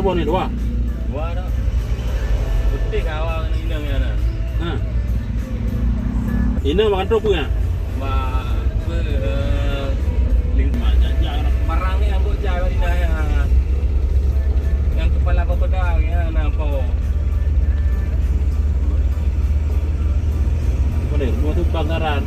dua nih, dua. Dua dah. Putih awal inang ya nah. Nah. Ini makan truk ya? Lingkungan barang ni ambut jalan indah yang kepala pedang ya nampak. Boleh, dua tu banggaran.